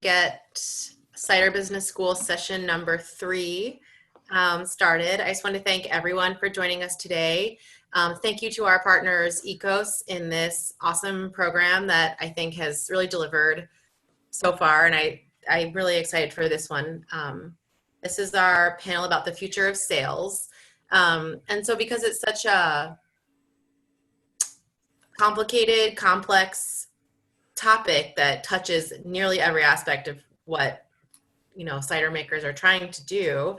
get Cider Business School session number 3 started. I just want to thank everyone for joining us today. Thank you to our partners, Ekos, in this awesome program that I think has really delivered so far, and I'm really excited for this one. This is our panel about the future of sales. And so because it's such a complicated, complex topic that touches nearly every aspect of what cider makers are trying to do,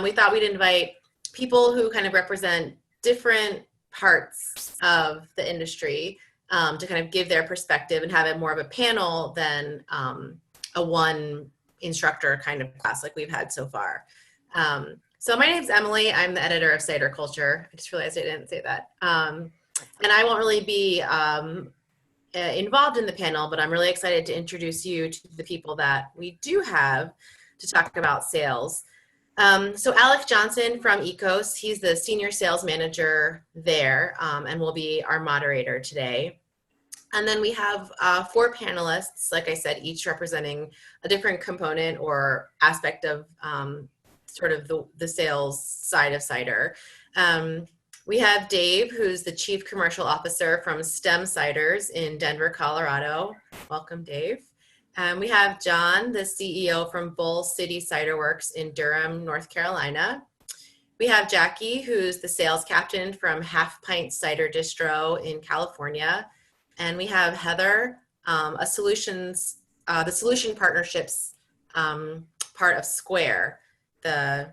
we thought we'd invite people who kind of represent different parts of the industry to kind of give their perspective and have it more of a panel than a one instructor kind of class like we've had so far. So my name's Emily. I'm the editor of Cider Culture. I just realized I didn't say that. And I won't really be involved in the panel, but I'm really excited to introduce you to the people that we do have to talk about sales. So Alec Johnson from Ekos, he's the senior sales manager there and will be our moderator today. And then we have 4 panelists, like I said, each representing a different component or aspect of sort of the sales side of cider. We have Dave, who's the Chief Commercial Officer from STEM Ciders in Denver, Colorado. Welcome, Dave. We have John, the CEO from Bull City Ciderworks in Durham, North Carolina. We have Jackie, who's the sales captain from Pint Cider Distro in California. And we have Heather, the solution partnerships part of Square, the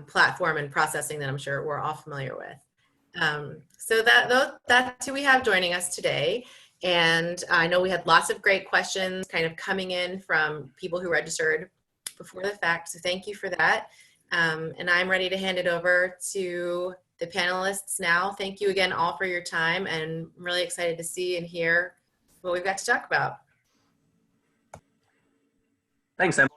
platform and processing that I'm sure we're all familiar with. So that's who we have joining us today. And I know we had lots of great questions kind of coming in from people who registered before the fact. So thank you for that. And I'm ready to hand it over to the panelists now. Thank you again all for your time, and I'm really excited to see and hear what we've got to talk about. Thanks, Emily.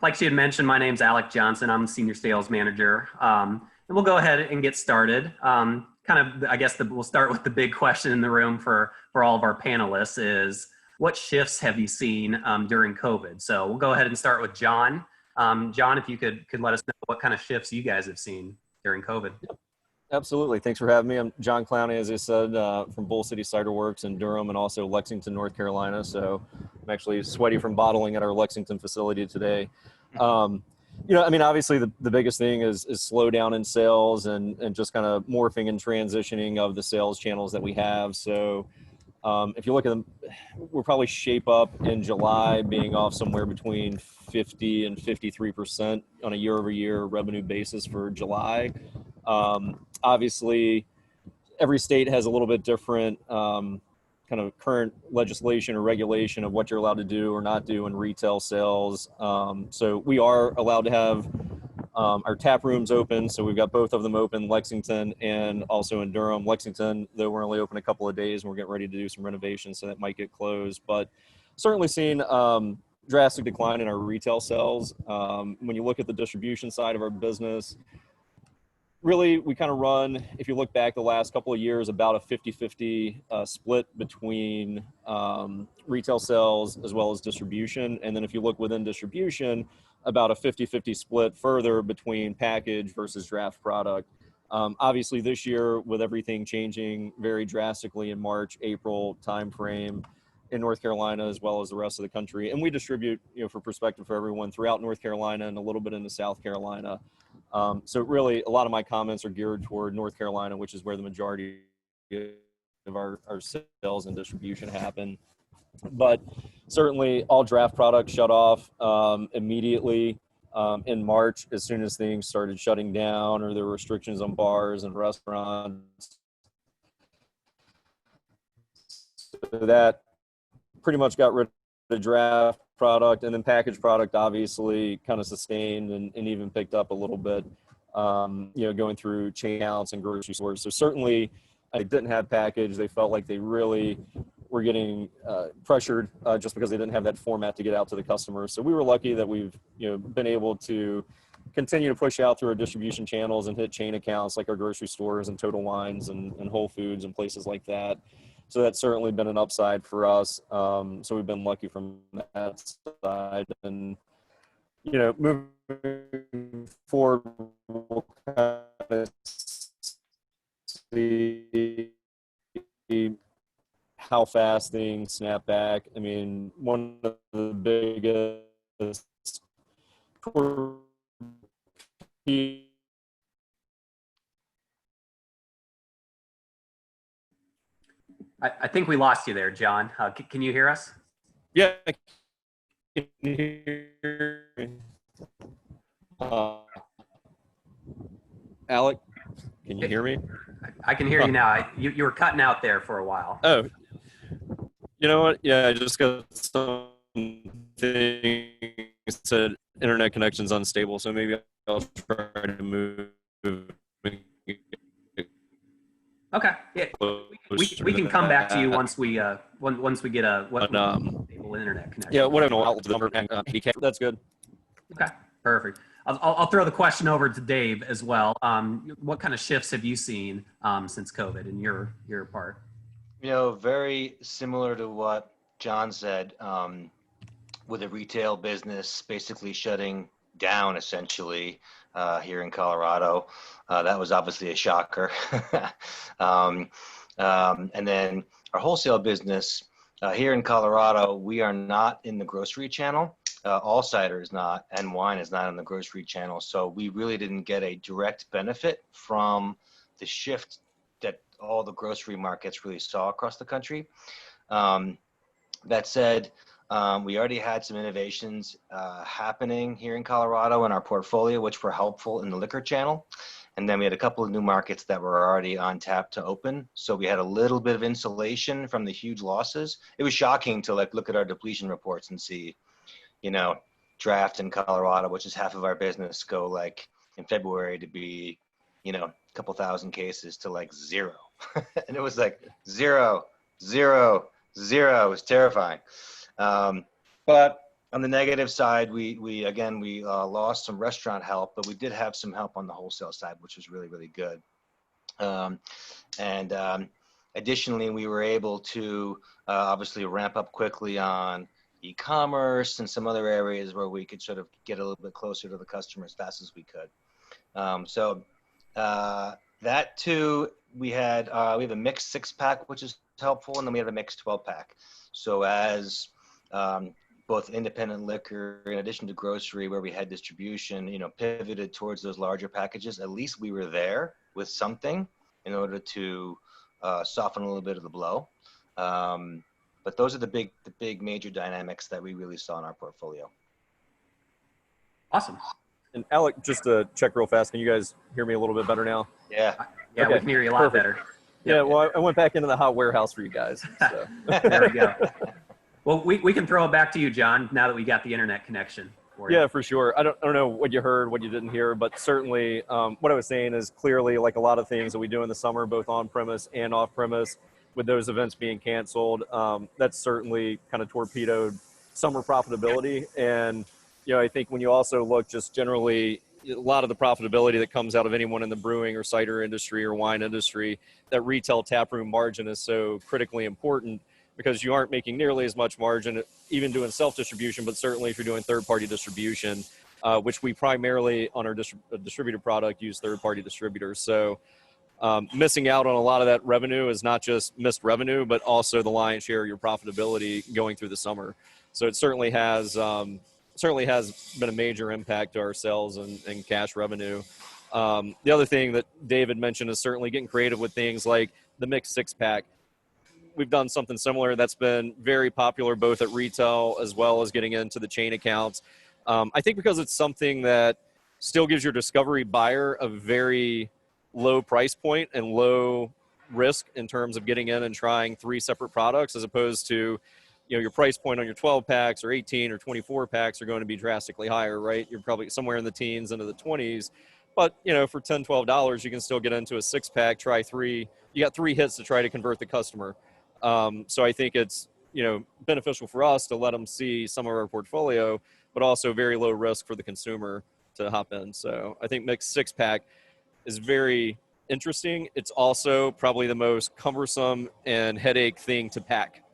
Like she had mentioned, my name's Alec Johnson. I'm the senior sales manager. And we'll go ahead and get started. We'll start with the big question in the room for all of our panelists is, what shifts have you seen during COVID? So we'll go ahead and start with John. John, if you could let us know what kind of shifts you guys have seen during COVID. Yep. Absolutely. Thanks for having me. I'm John Clowney, as I said, from Bull City Ciderworks in Durham and also Lexington, North Carolina. So I'm actually sweaty from bottling at our Lexington facility today. Obviously the biggest thing is slowdown in sales and just kind of morphing and transitioning of the sales channels that we have. So if you look at them, we'll probably shape up in July being off somewhere between 50 and 53% on a year-over-year revenue basis for July. Obviously, every state has a little bit different kind of current legislation or regulation of what you're allowed to do or not do in retail sales. So we are allowed to have our tap rooms open. So we've got both of them open, Lexington and also in Durham. Lexington, though, we're only open a couple of days and we're getting ready to do some renovations, so that might get closed. But certainly seen drastic decline in our retail sales. When you look at the distribution side of our business, really, we kind of run, if you look back the last couple of years, about a 50-50 split between retail sales as well as distribution. And then if you look within distribution, about a 50-50 split further between package versus draft product. Obviously, this year, with everything changing very drastically in March, April timeframe in North Carolina, as well as the rest of the country. And we distribute, for perspective for everyone, throughout North Carolina and a little bit into South Carolina. So really, a lot of my comments are geared toward North Carolina, which is where the majority of our sales and distribution happen. But certainly, all draft products shut off immediately in March as soon as things started shutting down or there were restrictions on bars and restaurants. So that pretty much got rid of the draft product, and then packaged product obviously kind of sustained and even picked up a little bit, going through chain counts and grocery stores. So certainly I didn't have package. They felt like they really were getting pressured just because they didn't have that format to get out to the customers. So we were lucky that we've been able to continue to push out through our distribution channels and hit chain accounts like our grocery stores and Total Wines and Whole Foods and places like that. So that's certainly been an upside for us. So we've been lucky from that side. And, you know, moving forward, we'll kind of see how fast things snap back. I mean, one of the biggest I think we lost you there, John. Can you hear us? Yeah. Can you hear me? Alec, can you hear me? I can hear you now. You were cutting out there for a while. Oh, you know what? Yeah, I just got some things said internet connection's unstable, so maybe I'll try to move. Okay. Yeah. We can come back to you once we get a stable internet connection. Yeah, whatever. That's good. Okay. Perfect. I'll throw the question over to Dave as well. What kind of shifts have you seen since COVID in your part? You know, very similar to what John said, with the retail business basically shutting down essentially here in Colorado. That was obviously a shocker. And then our wholesale business here in Colorado, we are not in the grocery channel. All cider is not, and wine is not in the grocery channel. So we really didn't get a direct benefit from the shift that all the grocery markets really saw across the country. That said, we already had some innovations happening here in Colorado in our portfolio, which were helpful in the liquor channel. And then we had a couple of new markets that were already on tap to open. So we had a little bit of insulation from the huge losses. It was shocking to look at our depletion reports and see, you know, draft in Colorado, which is half of our business, go in February to be, you know, a couple thousand cases to zero. And it was zero, zero, zero. It was terrifying. But on the negative side, we lost some restaurant help, but we did have some help on the wholesale side, which was really, really good. Additionally, we were able to obviously ramp up quickly on e-commerce and some other areas where we could sort of get a little bit closer to the customer as fast as we could. That too, we have a mixed 6-pack, which is helpful, and then we have a mixed 12-pack. So as both independent liquor, in addition to grocery, where we had distribution, you know, pivoted towards those larger packages, at least we were there with something in order to soften a little bit of the blow. But those are the big major dynamics that we really saw in our portfolio. Awesome. And Alec, just to check real fast, can you guys hear me a little bit better now? Yeah. Yeah, okay. We can hear you a lot better. Yeah, well, I went back into the hot warehouse for you guys. So. There we go. Well, we can throw it back to you, John, now that we got the internet connection for you. Yeah, for sure. I don't know what you heard, what you didn't hear, but certainly what I was saying is clearly like a lot of things that we do in the summer, both on premise and off premise, with those events being canceled, that's certainly kind of torpedoed summer profitability. And, you know, I think when you also look just generally, a lot of the profitability that comes out of anyone in the brewing or cider industry or wine industry, that retail taproom margin is so critically important because you aren't making nearly as much margin, even doing self-distribution, but certainly if you're doing third-party distribution, which we primarily on our distributed product use third-party distributors. So missing out on a lot of that revenue is not just missed revenue, but also the lion's share of your profitability going through the summer. So it certainly has been a major impact to our sales and cash revenue. The other thing that David mentioned is certainly getting creative with things like the mixed 6-pack. We've done something similar that's been very popular both at retail as well as getting into the chain accounts. I think because it's something that still gives your discovery buyer a very low price point and low risk in terms of getting in and trying 3 separate products, as opposed to, you know, your price point on your 12 packs or 18 or 24 packs are going to be drastically higher, right? You're probably somewhere in the teens into the 20s, but you know, for $10, $12, you can still get into a 6-pack, try 3. You got 3 hits to try to convert the customer. So I think it's, you know, beneficial for us to let them see some of our portfolio, but also very low risk for the consumer to hop in. So I think mixed 6-pack is very interesting, it's also probably the most cumbersome and headache thing to pack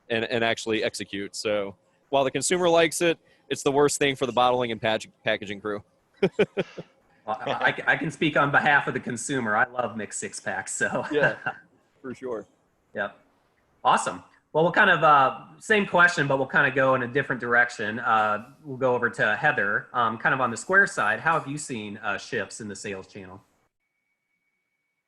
and actually execute. So while the consumer likes it, it's the worst thing for the bottling and packaging crew. Well, I can speak on behalf of the consumer. I love mixed six packs. So Yeah, for sure. Yep. Awesome. Well, we'll kind of, same question, but we'll kind of go in a different direction. We'll go over to Heather, kind of on the Square side. How have you seen shifts in the sales channel?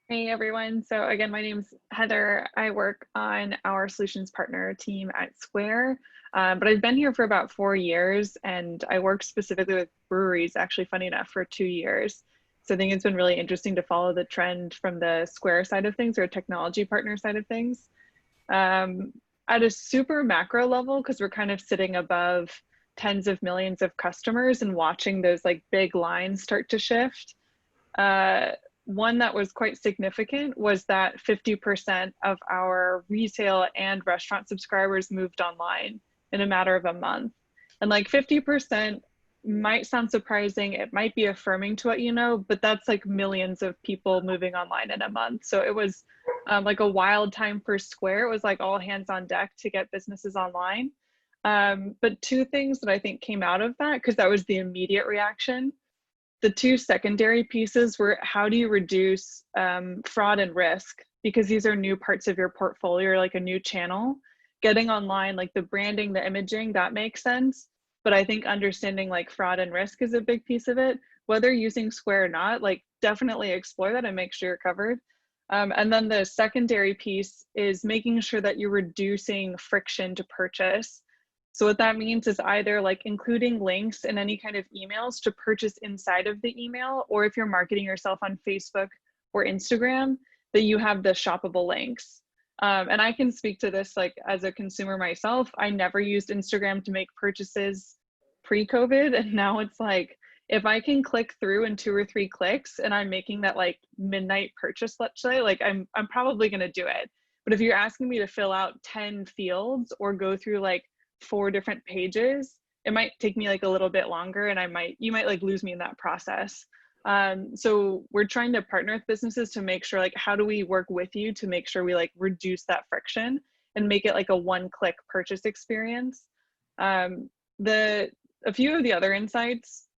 Hey everyone. So again, my name's Heather. I work on our solutions partner team at Square, but I've been here for about 4 years, and I work specifically with breweries, actually funny enough, for 2 years. So I think it's been really interesting to follow the trend from the Square side of things, or technology partner side of things. At a super macro level, because we're kind of sitting above tens of millions of customers and watching those like big lines start to shift. One that was quite significant was that 50% of our retail and restaurant subscribers moved online in a matter of a month. And like 50% might sound surprising, it might be affirming to what you know, but that's like millions of people moving online in a month. So it was like a wild time for Square. It was like all hands on deck to get businesses online. But two things that I think came out of that, because that was the immediate reaction. The two secondary pieces were, how do you reduce fraud and risk? Because these are new parts of your portfolio, like a new channel. Getting online, like the branding, the imaging, that makes sense. But I think understanding like fraud and risk is a big piece of it. Whether using Square or not, like definitely explore that and make sure you're covered. And then the secondary piece is making sure that you're reducing friction to purchase. So what that means is either like including links in any kind of emails to purchase inside of the email, or if you're marketing yourself on Facebook or Instagram, that you have the shoppable links. And I can speak to this like as a consumer myself. I never used Instagram to make purchases pre-COVID, and now it's like, if I can click through in 2 or 3 clicks and I'm making that like midnight purchase, let's say, like I'm probably gonna do it. But if you're asking me to fill out 10 fields or go through like 4 different pages, it might take me like a little bit longer, and you might like lose me in that process. So we're trying to partner with businesses to make sure, like, how do we work with you to make sure we like reduce that friction and make it like a one-click purchase experience. A few of the other insights.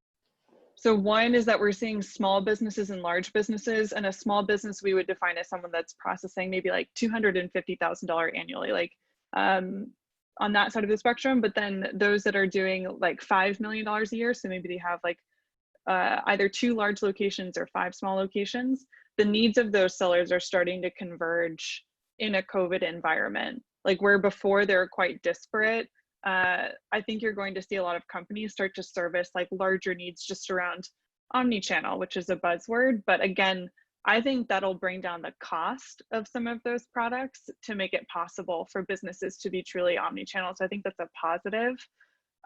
So one is that we're seeing small businesses and large businesses, and a small business we would define as someone that's processing maybe like $250,000 annually, like on that side of the spectrum. But then those that are doing like $5 million a year, so maybe they have like either 2 large locations or 5 small locations, the needs of those sellers are starting to converge in a COVID environment. Like where before they're quite disparate, I think you're going to see a lot of companies start to service like larger needs just around omni-channel, which is a buzzword. But again, I think that'll bring down the cost of some of those products to make it possible for businesses to be truly omni-channel. So I think that's a positive.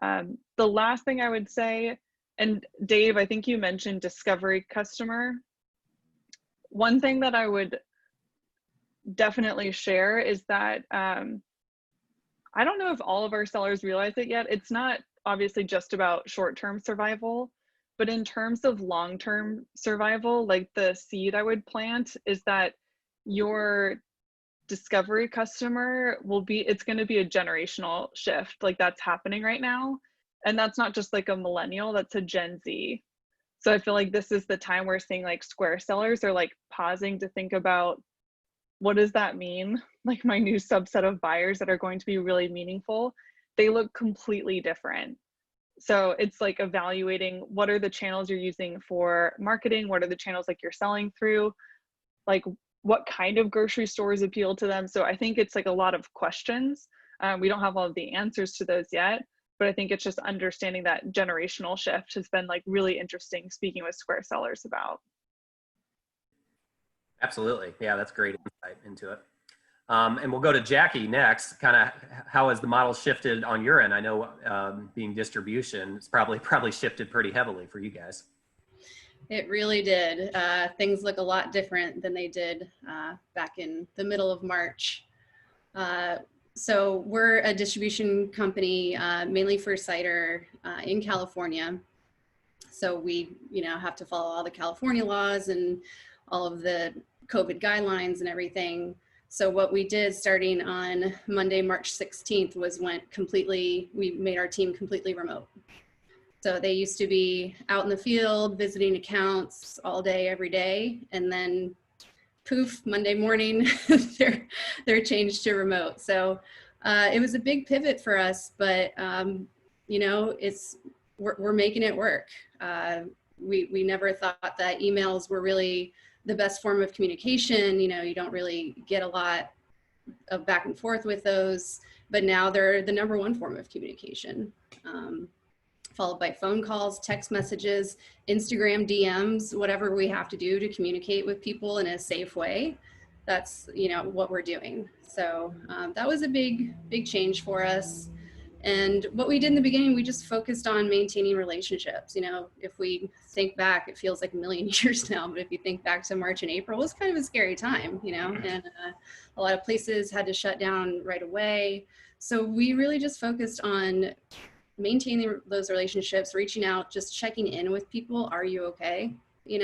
The last thing I would say, and Dave, I think you mentioned discovery customer. One thing that I would definitely share is that I don't know if all of our sellers realize it yet. It's not obviously just about short-term survival, but in terms of long-term survival, like the seed I would plant is that your discovery customer it's going to be a generational shift. Like that's happening right now. And that's not just like a millennial, that's a Gen Z. So I feel like this is the time we're seeing like Square sellers are like pausing to think about, what does that mean? Like my new subset of buyers that are going to be really meaningful, they look completely different. So it's like evaluating what are the channels you're using for marketing, what are the channels like you're selling through, like what kind of grocery stores appeal to them. So I think it's like a lot of questions. We don't have all of the answers to those yet, but I think it's just understanding that generational shift has been like really interesting speaking with Square sellers about. Absolutely. Yeah, that's great insight into it. And we'll go to Jackie next. Kind of how has the model shifted on your end? I know being distribution, it's probably shifted pretty heavily for you guys. It really did. Things look a lot different than they did back in the middle of March. So we're a distribution company mainly for cider in California. So we, have to follow all the California laws and all of the COVID guidelines and everything. So what we did starting on Monday, March 16th was we made our team completely remote. So they used to be out in the field, visiting accounts all day, every day. And then poof, Monday morning, they're changed to remote. So it was a big pivot for us, but you know, we're making it work. We never thought that emails were really the best form of communication. You know, you don't really get a lot of back and forth with those, but now they're the #1 form of communication, followed by phone calls, text messages, Instagram DMs, whatever we have to do to communicate with people in a safe way. That's, you know, what we're doing. So that was a big change for us. And what we did in the beginning, we just focused on maintaining relationships. You know, if we think back, it feels like a million years now, but if you think back to March and April, it was kind of a scary time, you know, and a lot of places had to shut down right away. So we really just focused on maintaining those relationships, reaching out, just checking in with people. Are you okay? You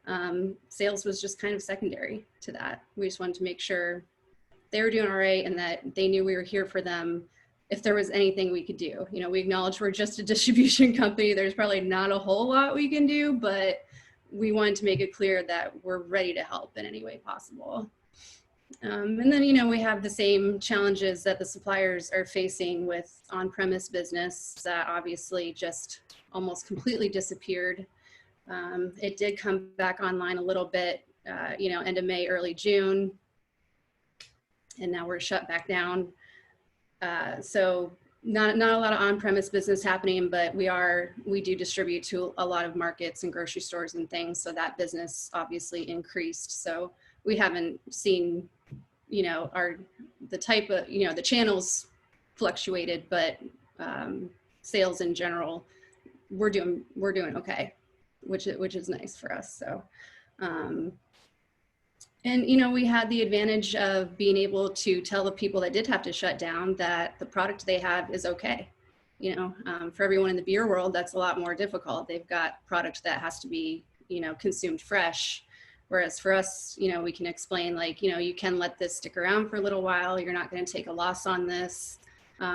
know, sales was just kind of secondary to that. We just wanted to make sure they were doing all right and that they knew we were here for them if there was anything we could do. You know, we acknowledge we're just a distribution company. There's probably not a whole lot we can do, but we wanted to make it clear that we're ready to help in any way possible. And then, you know, we have the same challenges that the suppliers are facing with on-premise business that obviously just almost completely disappeared. It did come back online a little bit, you know, end of May, early June, and now we're shut back down. So not a lot of on-premise business happening, but we do distribute to a lot of markets and grocery stores and things. So that business obviously increased. So we haven't seen, you know, the type of, you know, the channels fluctuated, but sales in general, we're doing okay, which is nice for us. So, and, you know, we had the advantage of being able to tell the people that did have to shut down that the product they have is okay. You know, for everyone in the beer world, that's a lot more difficult. They've got product that has to be, you know, consumed fresh. Whereas for us, you know, we can explain like, you know, you can let this stick around for a little while. You're not going to take a loss on this.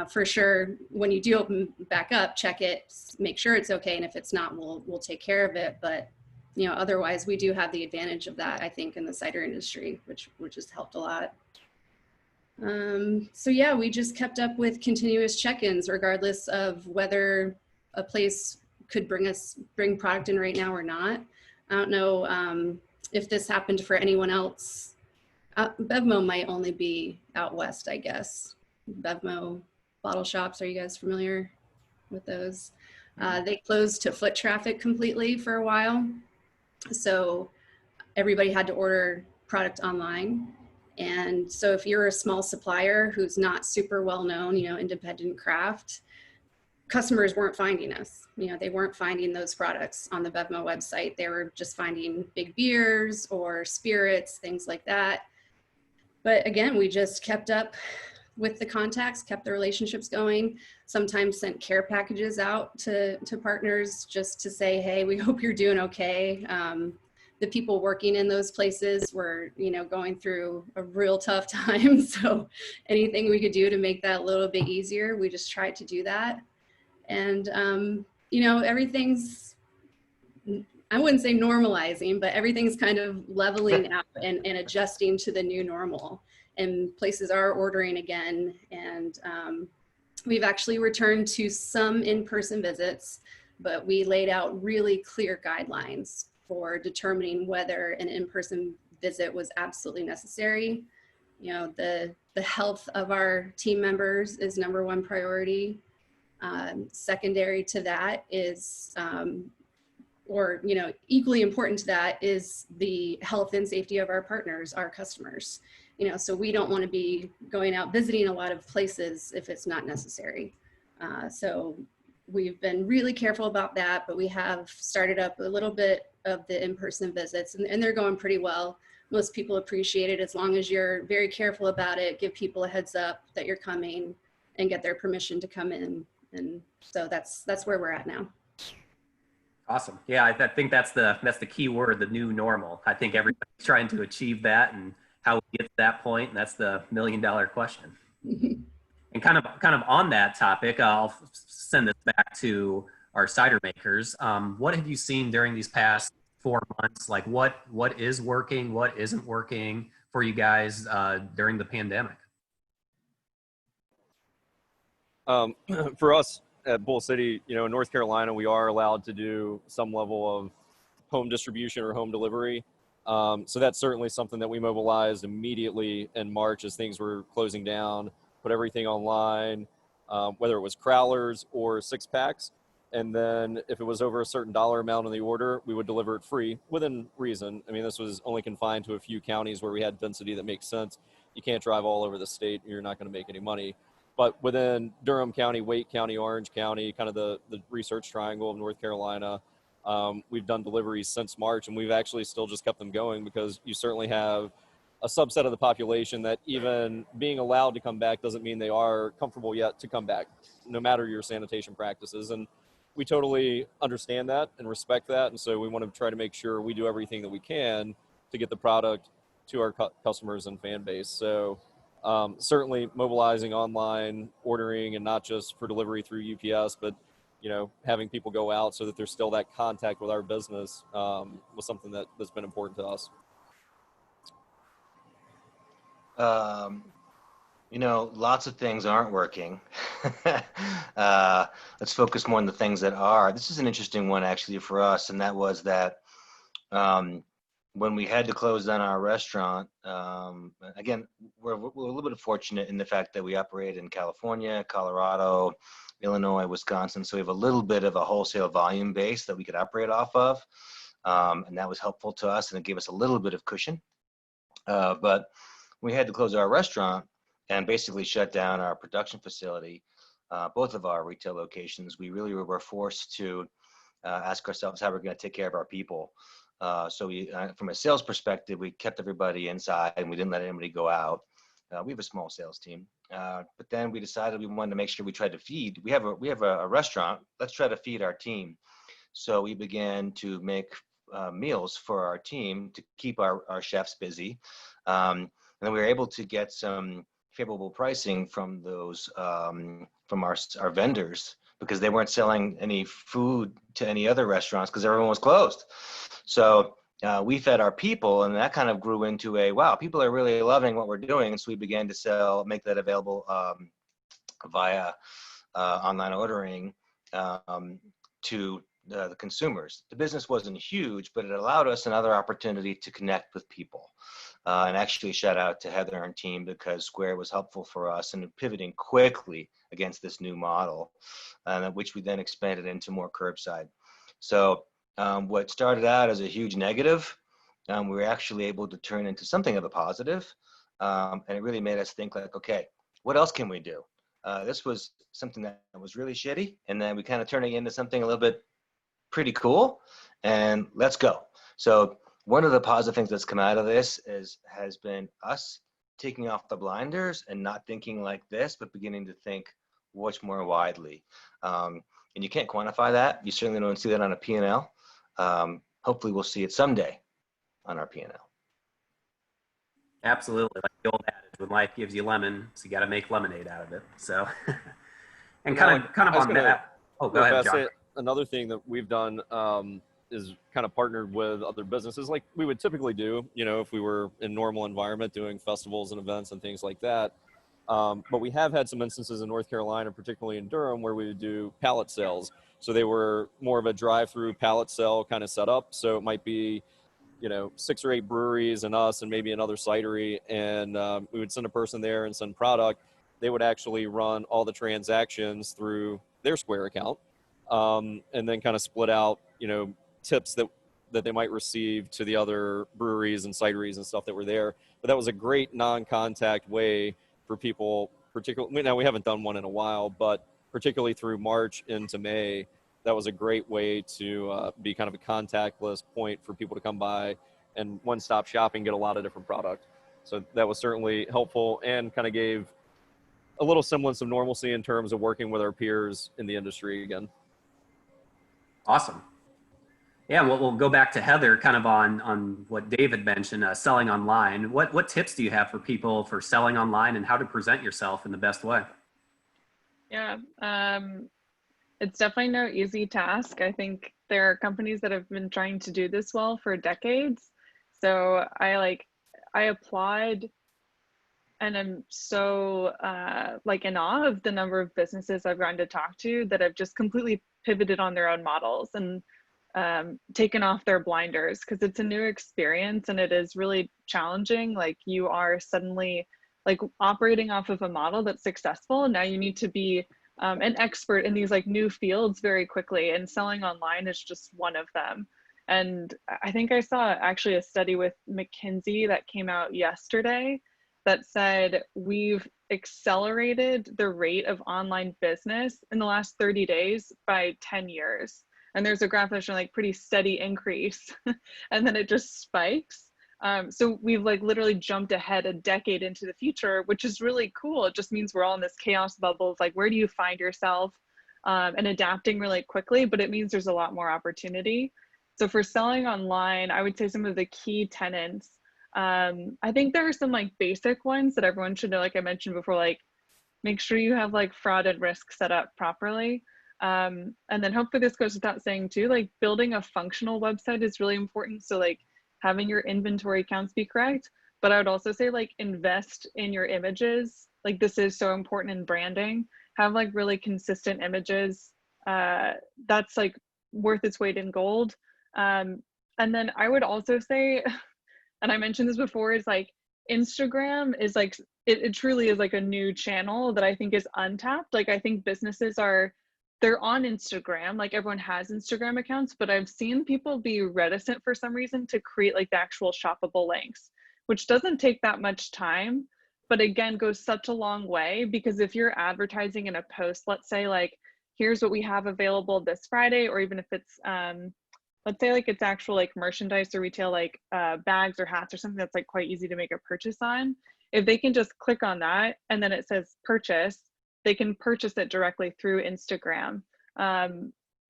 For sure, when you do open back up, check it, make sure it's okay. And if it's not, we'll take care of it. But you know, otherwise we do have the advantage of that, I think, in the cider industry, which has helped a lot. So yeah, we just kept up with continuous check-ins, regardless of whether a place could bring product in right now or not. I don't know if this happened for anyone else. Bevmo might only be out west, I guess. Bevmo bottle shops, are you guys familiar with those? They closed to foot traffic completely for a while. So everybody had to order product online. And so if you're a small supplier who's not super well known, you know, independent craft, customers weren't finding us. You know, they weren't finding those products on the Bevmo website. They were just finding big beers or spirits, things like that. But again, we just kept up with the contacts, kept the relationships going, sometimes sent care packages out to partners just to say, hey, we hope you're doing okay. The people working in those places were, you know, going through a real tough time. So anything we could do to make that a little bit easier, we just tried to do that. And, you know, everything's, I wouldn't say normalizing, but everything's kind of leveling out and adjusting to the new normal. And places are ordering again. And we've actually returned to some in-person visits, but we laid out really clear guidelines for determining whether an in-person visit was absolutely necessary. You know, the health of our team members is #1 priority. Secondary to that is, or, you know, equally important to that is the health and safety of our partners, our customers. You know, so we don't want to be going out visiting a lot of places if it's not necessary. So we've been really careful about that, but we have started up a little bit of the in-person visits, and they're going pretty well. Most people appreciate it as long as you're very careful about it, give people a heads up that you're coming and get their permission to come in. And so that's where we're at now. Awesome. Yeah, I think that's the key word, the new normal. I think everybody's trying to achieve that, and how we get to that point, that's the $1,000,000 question. And kind of on that topic, I'll send this back to our cider makers. What have you seen during these past 4 months? Like what is working, what isn't working for you guys during the pandemic? For us at Bull City, you know, in North Carolina, we are allowed to do some level of home distribution or home delivery. So that's certainly something that we mobilized immediately in March as things were closing down, put everything online, whether it was crowlers or 6-packs. And then if it was over a certain dollar amount on the order, we would deliver it free within reason. I mean, this was only confined to a few counties where we had density that makes sense. You can't drive all over the state. You're not going to make any money. But within Durham County, Wake County, Orange County, kind of the research triangle of North Carolina, we've done deliveries since March, and we've actually still just kept them going because you certainly have a subset of the population that even being allowed to come back doesn't mean they are comfortable yet to come back, no matter your sanitation practices. And we totally understand that and respect that. And so we want to try to make sure we do everything that we can to get the product to our customers and fan base. So certainly mobilizing online, ordering, and not just for delivery through UPS, but you know, having people go out so that there's still that contact with our business was something that's been important to us. You know, lots of things aren't working. Let's focus more on the things that are. This is an interesting one actually for us, and that was that when we had to close down our restaurant, again, we're a little bit fortunate in the fact that we operate in California, Colorado, Illinois, Wisconsin. So we have a little bit of a wholesale volume base that we could operate off of. And that was helpful to us, and it gave us a little bit of cushion. But we had to close our restaurant and basically shut down our production facility, both of our retail locations. We really were forced to ask ourselves how we're going to take care of our people. So we, from a sales perspective, we kept everybody inside and we didn't let anybody go out. We have a small sales team, but then we decided we wanted to make sure we tried to feed. We have a restaurant. Let's try to feed our team. So we began to make meals for our team to keep our chefs busy. And then we were able to get some favorable pricing from those from our vendors, because they weren't selling any food to any other restaurants because everyone was closed. So we fed our people, and that kind of grew into a, wow, people are really loving what we're doing. And so we began to make that available via online ordering to the consumers. The business wasn't huge, but it allowed us another opportunity to connect with people. And actually shout out to Heather and team, because Square was helpful for us in pivoting quickly against this new model, which we then expanded into more curbside. So what started out as a huge negative, we were actually able to turn into something of a positive. And it really made us think like, okay, what else can we do? This was something that was really shitty. And then we kind of turned it into something a little bit pretty cool, and let's go. So one of the positive things that's come out of this has been us taking off the blinders and not thinking like this, but beginning to think much more widely. And you can't quantify that. You certainly don't see that on a P&L. Hopefully we'll see it someday on our P&L. Absolutely. Like the old adage, when life gives you lemons, you got to make lemonade out of it. So, and kind of on that. Oh, go ahead, John. Another thing that we've done is kind of partnered with other businesses like we would typically do, you know, if we were in normal environment doing festivals and events and things like that. But we have had some instances in North Carolina, particularly in Durham, where we would do pallet sales. So they were more of a drive-through pallet sale kind of setup. So it might be, you know, 6 or 8 breweries and us and maybe another cidery. And we would send a person there and send product. They would actually run all the transactions through their Square account. And then kind of split out, you know, tips that they might receive to the other breweries and cideries and stuff that were there. But that was a great non-contact way for people, particularly, now we haven't done one in a while, but particularly through March into May, that was a great way to be kind of a contactless point for people to come by and one-stop shopping, get a lot of different product. So that was certainly helpful and kind of gave a little semblance of normalcy in terms of working with our peers in the industry again. Awesome. Yeah, we'll go back to Heather, kind of on what David mentioned, selling online. What tips do you have for people for selling online and how to present yourself in the best way? Yeah, it's definitely no easy task. I think there are companies that have been trying to do this well for decades. So I applaud, and I'm so like in awe of the number of businesses I've gotten to talk to that have just completely pivoted on their own models and taken off their blinders, because it's a new experience and it is really challenging. Like, you are suddenly like operating off of a model that's successful, and now you need to be an expert in these like new fields very quickly, and selling online is just one of them. And I think I saw actually a study with McKinsey that came out yesterday that said we've accelerated the rate of online business in the last 30 days by 10 years. And there's a graph that's showing like pretty steady increase and then it just spikes. So we've like literally jumped ahead a decade into the future, which is really cool. It just means we're all in this chaos bubble of like, where do you find yourself, and adapting really quickly, but it means there's a lot more opportunity. So for selling online, I would say some of the key tenets, I think there are some like basic ones that everyone should know, like I mentioned before, like make sure you have like fraud and risk set up properly. And then hopefully this goes without saying too, like building a functional website is really important. So like having your inventory counts be correct, but I would also say like invest in your images. Like this is so important in branding. Have like really consistent images. That's like worth its weight in gold. And then I would also say, and I mentioned this before, is like Instagram is like, it truly is like a new channel that I think is untapped. Like I think businesses they're on Instagram, like everyone has Instagram accounts, but I've seen people be reticent for some reason to create like the actual shoppable links, which doesn't take that much time, but again, goes such a long way. Because if you're advertising in a post, let's say like, here's what we have available this Friday, or even if it's, let's say like it's actual like merchandise or retail, like bags or hats or something that's like quite easy to make a purchase on. If they can just click on that and then it says purchase, they can purchase it directly through Instagram.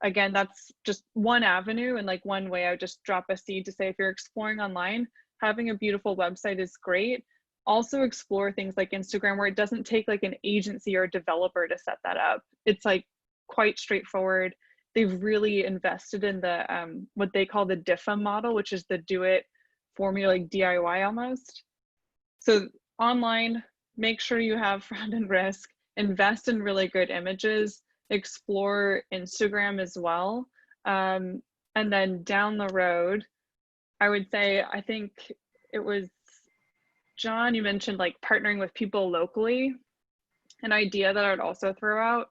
Again, that's just one avenue and like one way I would just drop a seed to say, if you're exploring online, having a beautiful website is great. Also explore things like Instagram, where it doesn't take like an agency or a developer to set that up. It's like quite straightforward. They've really invested in the what they call the DIFA model, which is the do it for me, like DIY almost. So online, make sure you have fraud and risk, invest in really good images, explore Instagram as well. And then down the road, I would say, I think it was John, you mentioned like partnering with people locally. An idea that I would also throw out,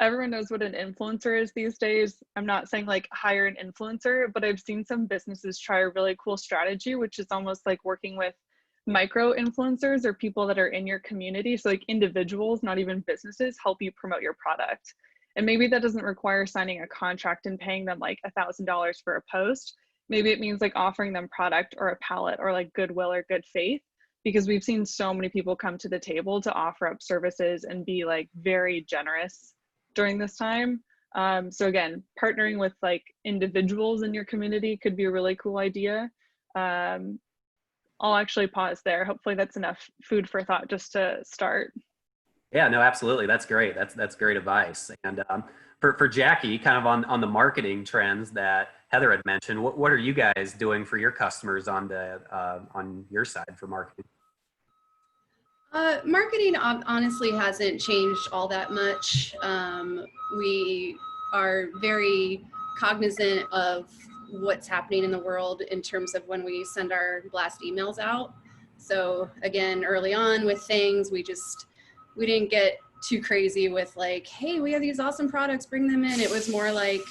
everyone knows what an influencer is these days. I'm not saying like hire an influencer, but I've seen some businesses try a really cool strategy, which is almost like working with micro influencers or people that are in your community. So like individuals, not even businesses, help you promote your product. And maybe that doesn't require signing a contract and paying them like $1,000 for a post. Maybe it means like offering them product or a palette or like goodwill or good faith, because we've seen so many people come to the table to offer up services and be like very generous during this time. So again, partnering with like individuals in your community could be a really cool idea. I'll actually pause there. Hopefully that's enough food for thought just to start. Yeah, no, absolutely. That's great. That's great advice. And for Jackie, kind of on the marketing trends that Heather had mentioned, what are you guys doing for your customers on your side for marketing? Marketing honestly hasn't changed all that much. We are very cognizant of what's happening in the world in terms of when we send our blast emails out. So again, early on with things, we didn't get too crazy with like, hey, we have these awesome products, bring them in. It was more like,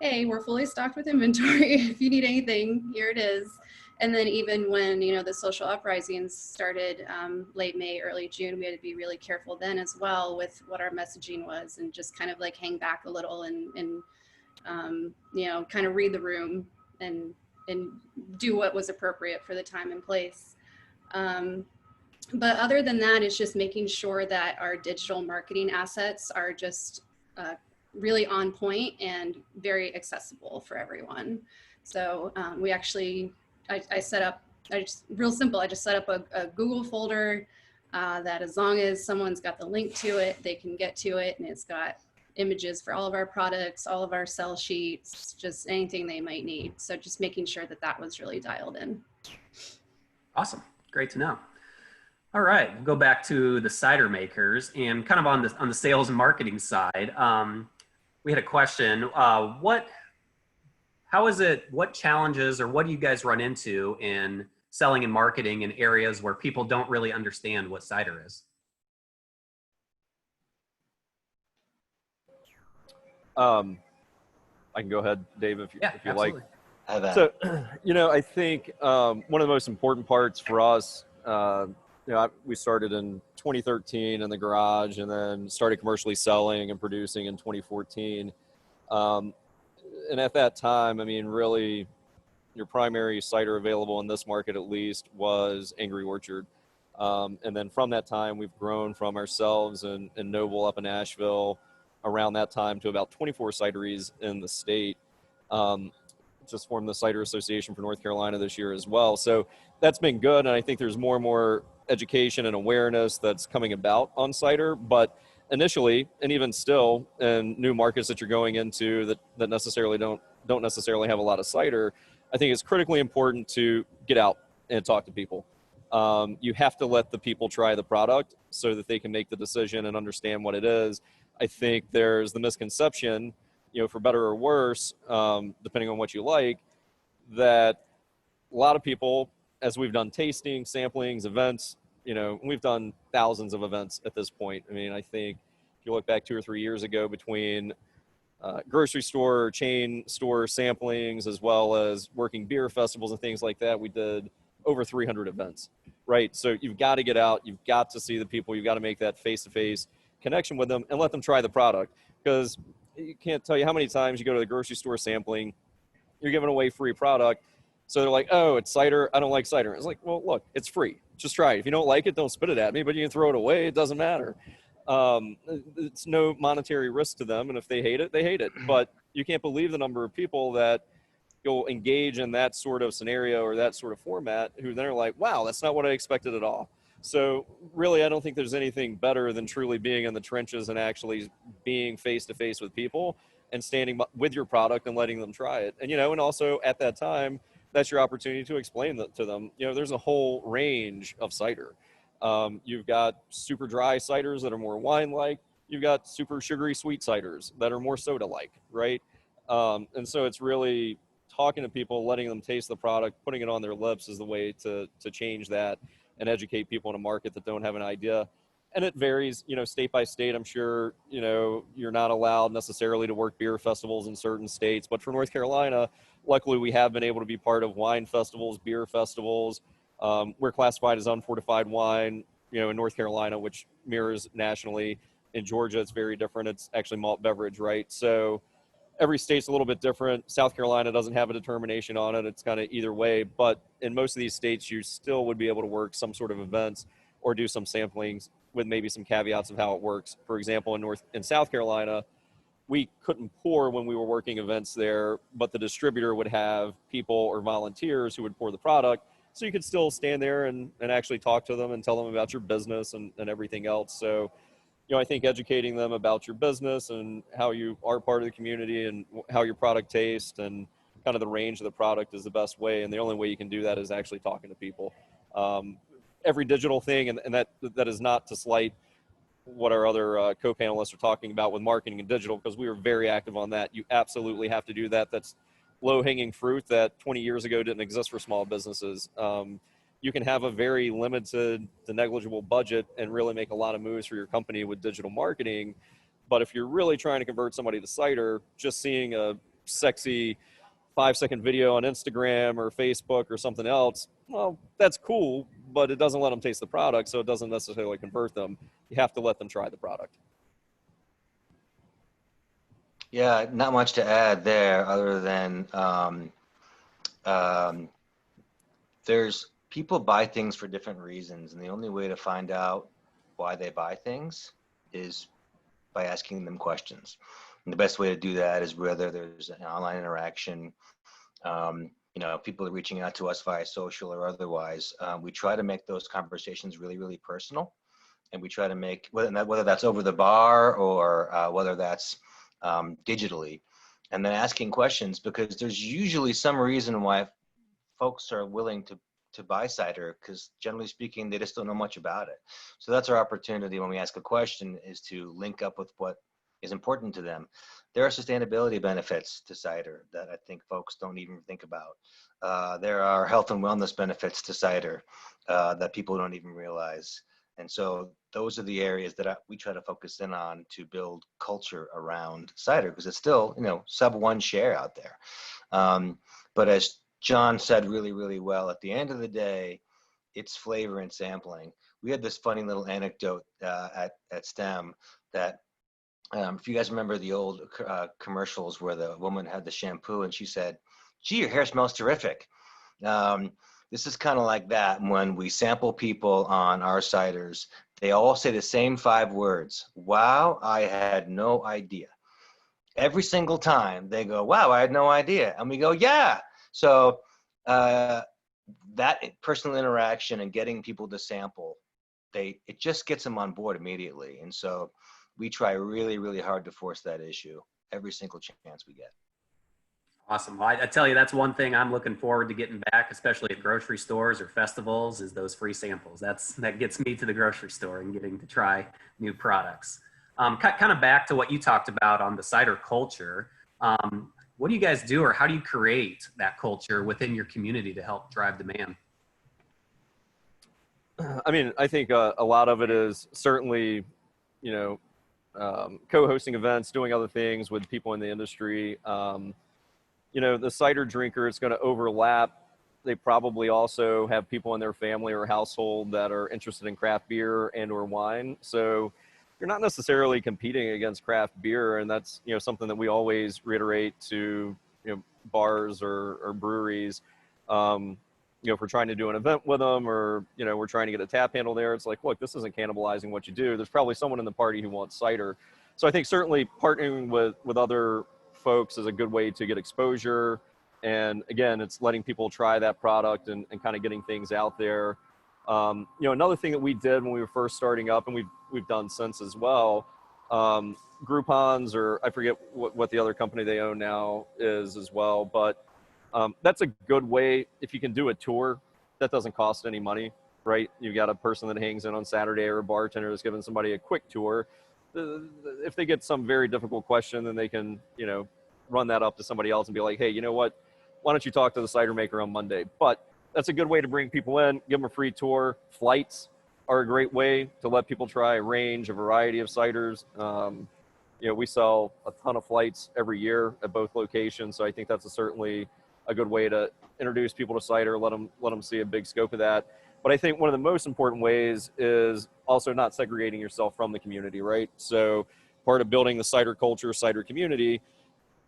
hey, we're fully stocked with inventory. If you need anything, here it is. And then even when, the social uprisings started late May, early June, we had to be really careful then as well with what our messaging was, and just kind of like hang back a little and kind of read the room and do what was appropriate for the time and place. But other than that, it's just making sure that our digital marketing assets are just really on point and very accessible for everyone. So we actually, I set up, real simple, I just set up a Google folder that as long as someone's got the link to it, they can get to it, and it's got images for all of our products, all of our sell sheets, just anything they might need. So just making sure that that was really dialed in. Awesome. Great to know. All right, we'll go back to the cider makers and kind of on the sales and marketing side. We had a question. What challenges or what do you guys run into in selling and marketing in areas where people don't really understand what cider is? I can go ahead, Dave, if you absolutely. like. So, I think one of the most important parts for us, we started in 2013 in the garage and then started commercially selling and producing in 2014. And at that time, I mean, really, your primary cider available in this market, at least, was Angry Orchard. And then from that time, we've grown from ourselves and Noble up in Asheville around that time to about 24 cideries in the state. Just formed the Cider Association for North Carolina this year as well. So that's been good. And I think there's more and more education and awareness that's coming about on cider. But initially, and even still in new markets that you're going into that necessarily don't necessarily have a lot of cider, I think it's critically important to get out and talk to people. You have to let the people try the product so that they can make the decision and understand what it is. I think there's the misconception, for better or worse, depending on what you like, that a lot of people, as we've done tasting, samplings, events, we've done thousands of events at this point. I mean, I think if you look back 2 or 3 years ago between grocery store or chain store samplings, as well as working beer festivals and things like that, we did over 300 events, right? So you've got to get out, you've got to see the people, you've got to make that face-to-face connection with them and let them try the product, because you can't tell you how many times you go to the grocery store sampling, you're giving away free product. So they're like, oh, it's cider. I don't like cider. It's like, well, look, it's free. Just try it. If you don't like it, don't spit it at me, but you can throw it away. It doesn't matter. It's no monetary risk to them. And if they hate it, they hate it. But you can't believe the number of people that you'll engage in that sort of scenario or that sort of format who then are like, wow, that's not what I expected at all. So really, I don't think there's anything better than truly being in the trenches and actually being face-to-face with people and standing with your product and letting them try it. And, and also at that time, that's your opportunity to explain that to them. There's a whole range of cider. You've got super dry ciders that are more wine-like. You've got super sugary sweet ciders that are more soda-like, right? And so it's really talking to people, letting them taste the product, putting it on their lips is the way to change that and educate people in a market that don't have an idea. And it varies, state by state. I'm sure, you're not allowed necessarily to work beer festivals in certain states, but for North Carolina, luckily we have been able to be part of wine festivals, beer festivals. We're classified as unfortified wine, in North Carolina, which mirrors nationally. In Georgia, it's very different. It's actually malt beverage, right? So every state's a little bit different. South Carolina doesn't have a determination on it. It's kind of either way. But in most of these states, you still would be able to work some sort of events or do some samplings with maybe some caveats of how it works. For example, in South Carolina, we couldn't pour when we were working events there, but the distributor would have people or volunteers who would pour the product. So you could still stand there and actually talk to them and tell them about your business and everything else. So I think educating them about your business and how you are part of the community and how your product tastes and kind of the range of the product is the best way. And the only way you can do that is actually talking to people. Every digital thing, and that is not to slight what our other co-panelists are talking about with marketing and digital, because we were very active on that. You absolutely have to do that. That's low-hanging fruit that 20 years ago didn't exist for small businesses. You can have a very limited to negligible budget and really make a lot of moves for your company with digital marketing. But if you're really trying to convert somebody to cider, just seeing a sexy 5-second video on Instagram or Facebook or something else, well, that's cool, but it doesn't let them taste the product, so it doesn't necessarily convert them. You have to let them try the product. Yeah, not much to add there other than there's people buy things for different reasons, and the only way to find out why they buy things is by asking them questions. And the best way to do that is whether there's an online interaction, people are reaching out to us via social or otherwise. We try to make those conversations really, really personal. And we try to make, whether that's over the bar or whether that's digitally, and then asking questions, because there's usually some reason why folks are willing to buy cider, because generally speaking, they just don't know much about it. So that's our opportunity when we ask a question, is to link up with what is important to them. There are sustainability benefits to cider that I think folks don't even think about. There are health and wellness benefits to cider that people don't even realize. And so those are the areas that we try to focus in on to build culture around cider, because it's still, sub 1 share out there. But as John said really, really well, at the end of the day, it's flavor and sampling. We had this funny little anecdote at STEM that if you guys remember the old commercials where the woman had the shampoo and she said, "Gee, your hair smells terrific." This is kind of like that. When we sample people on our ciders, they all say the same 5 words. "Wow, I had no idea." Every single time they go, "Wow, I had no idea." And we go, "Yeah." So that personal interaction and getting people to sample, it just gets them on board immediately. And so we try really, really hard to force that issue every single chance we get. Awesome. Well, I tell you, that's one thing I'm looking forward to getting back, especially at grocery stores or festivals, is those free samples. That gets me to the grocery store and getting to try new products. Kind of back to what you talked about on the cider culture. What do you guys do, or how do you create that culture within your community to help drive demand? I mean, I think a lot of it is certainly, co-hosting events, doing other things with people in the industry. The cider drinker is going to overlap. They probably also have people in their family or household that are interested in craft beer and or wine. So you're not necessarily competing against craft beer. And that's, something that we always reiterate to, bars or breweries. If we're trying to do an event with them, or, we're trying to get a tap handle there, it's like, look, this isn't cannibalizing what you do. There's probably someone in the party who wants cider. So I think certainly partnering with other folks is a good way to get exposure. And again, it's letting people try that product and kind of getting things out there. Another thing that we did when we were first starting up, and we've done since as well, Groupons, or I forget what the other company they own now is as well, but that's a good way. If you can do a tour that doesn't cost any money, right? You've got a person that hangs in on Saturday, or a bartender that's giving somebody a quick tour. If they get some very difficult question, then they can, run that up to somebody else and be like, hey, you know what? Why don't you talk to the cider maker on Monday? But that's a good way to bring people in, give them a free tour. Flights are a great way to let people try a range, a variety of ciders. We sell a ton of flights every year at both locations. So I think that's certainly a good way to introduce people to cider, let them see a big scope of that. But I think one of the most important ways is also not segregating yourself from the community, right? So part of building the cider culture, cider community,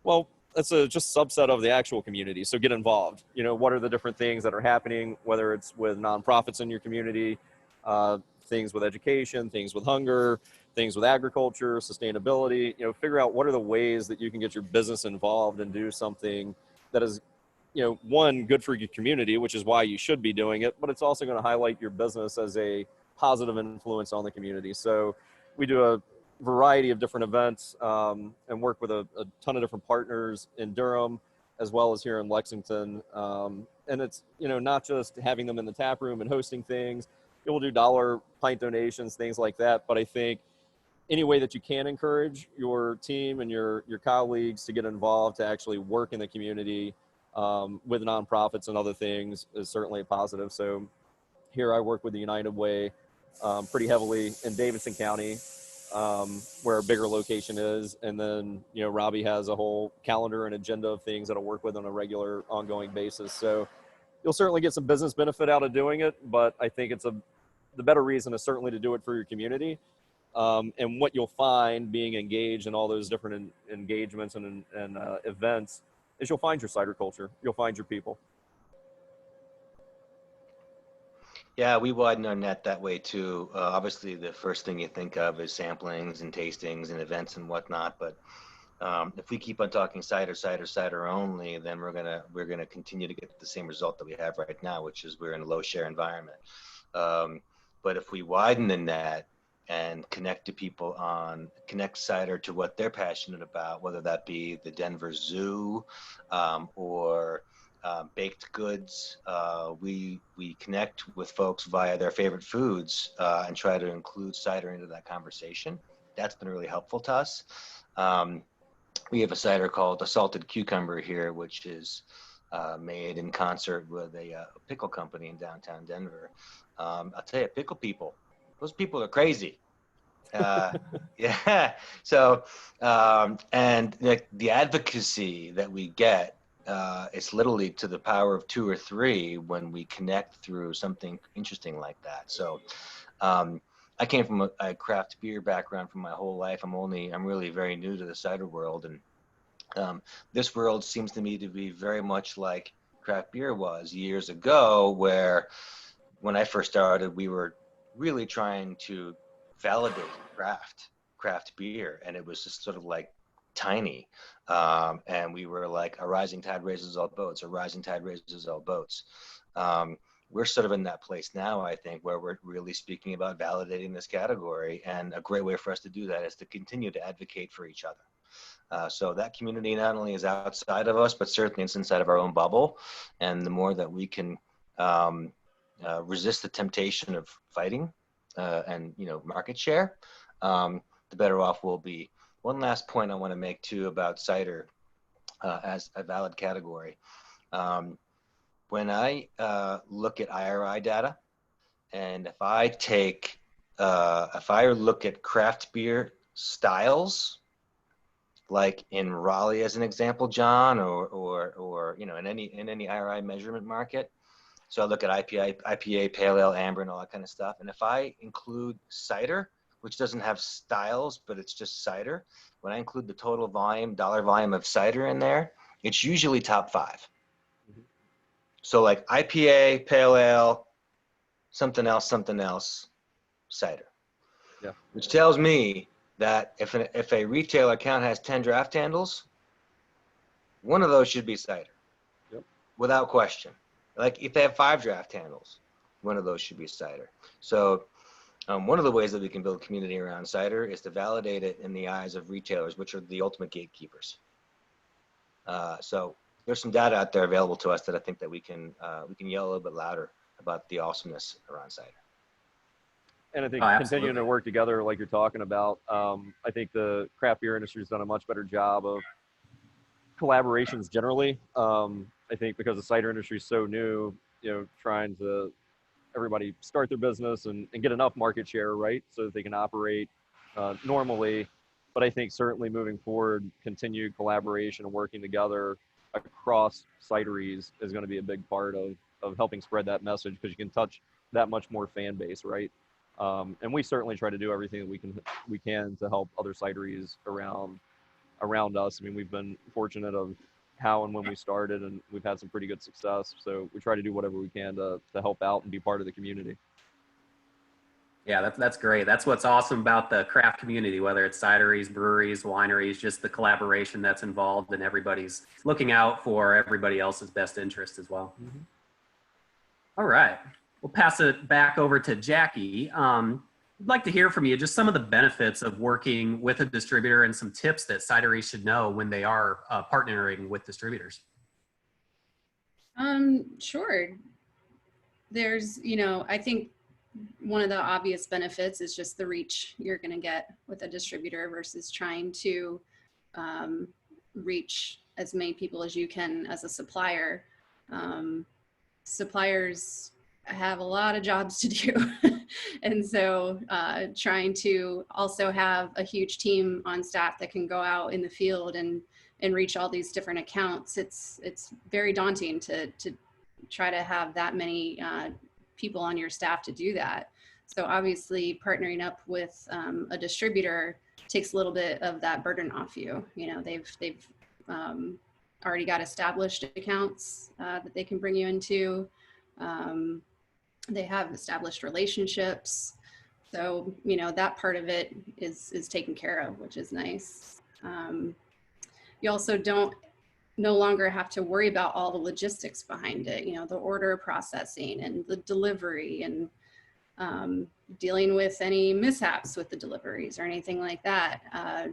well, that's just a subset of the actual community. So get involved. What are the different things that are happening, whether it's with nonprofits in your community, things with education, things with hunger, things with agriculture, sustainability. Figure out what are the ways that you can get your business involved and do something that is, one, good for your community, which is why you should be doing it, but it's also going to highlight your business as a positive influence on the community. So we do a variety of different events and work with a ton of different partners in Durham, as well as here in Lexington. And it's, not just having them in the tap room and hosting things. We'll do dollar pint donations, things like that. But I think any way that you can encourage your team and your colleagues to get involved, to actually work in the community with nonprofits and other things, is certainly a positive. So here I work with the United Way pretty heavily in Davidson County, where a bigger location is. And then, Robbie has a whole calendar and agenda of things that'll work with on a regular ongoing basis. So you'll certainly get some business benefit out of doing it, but I think the better reason is certainly to do it for your community. And what you'll find being engaged in all those different engagements and events is you'll find your cider culture. You'll find your people. Yeah, we widen our net that way too. Obviously, the first thing you think of is samplings and tastings and events and whatnot, but If we keep on talking cider only, then we're gonna continue to get the same result that we have right now, which is we're in a low share environment. But if we widen the net and connect cider to what they're passionate about, whether that be the Denver Zoo or baked goods, we connect with folks via their favorite foods and try to include cider into that conversation. That's been really helpful to us. We have a cider called the Salted Cucumber here, which is made in concert with a pickle company in downtown Denver. I'll tell you, pickle people, those people are crazy. Yeah. So, and the advocacy that we get, it's literally to the power of 2 or 3 when we connect through something interesting like that. So, I came from a craft beer background for my whole life. I'm really very new to the cider world, and this world seems to me to be very much like craft beer was years ago, where when I first started, we were really trying to validate craft beer, and it was just sort of like tiny, and we were like, a rising tide raises all boats, a rising tide raises all boats. We're sort of in that place now, I think, where we're really speaking about validating this category, and a great way for us to do that is to continue to advocate for each other. So that community not only is outside of us, but certainly it's inside of our own bubble, and the more that we can resist the temptation of fighting and market share, the better off we'll be. One last point I want to make too about cider as a valid category. When I look at IRI data, and if I look at craft beer styles, like in Raleigh as an example, John, or in any IRI measurement market. So I look at IPA, pale ale, amber, and all that kind of stuff. And if I include cider, which doesn't have styles, but it's just cider, when I include the total volume, dollar volume of cider in there, it's usually top 5. Mm-hmm. So like IPA, pale ale, something else, cider. Yeah. Which tells me that if a retail account has 10 draft handles, one of those should be cider. Yep. Without question. Like if they have 5 draft handles, one of those should be cider. So one of the ways that we can build community around cider is to validate it in the eyes of retailers, which are the ultimate gatekeepers. So there's some data out there available to us that I think that we can yell a little bit louder about the awesomeness around cider. And I think continuing to work together like you're talking about, I think the craft beer industry has done a much better job of collaborations generally. I think because the cider industry is so new, trying to everybody start their business and get enough market share, right, so that they can operate normally. But I think certainly moving forward, continued collaboration and working together across cideries is going to be a big part of helping spread that message, because you can touch that much more fan base, right? And we certainly try to do everything that we can to help other cideries around us. I mean, we've been fortunate of how and when we started, and we've had some pretty good success. So we try to do whatever we can to help out and be part of the community. Yeah, that's great. That's what's awesome about the craft community, whether it's cideries, breweries, wineries, just the collaboration that's involved, and everybody's looking out for everybody else's best interest as well. Mm-hmm. All right. We'll pass it back over to Jackie. I'd like to hear from you just some of the benefits of working with a distributor and some tips that cideries should know when they are partnering with distributors. Sure. There's, I think one of the obvious benefits is just the reach you're going to get with a distributor versus trying to reach as many people as you can as a supplier. Suppliers have a lot of jobs to do. And so trying to also have a huge team on staff that can go out in the field and reach all these different accounts, it's very daunting to try to have that many people on your staff to do that. So obviously partnering up with a distributor takes a little bit of that burden off you. They've already got established accounts that they can bring you into. They have established relationships. So, that part of it is taken care of, which is nice. you also don't no longer have to worry about all the logistics behind it, you know, the order processing and the delivery and dealing with any mishaps with the deliveries or anything like that.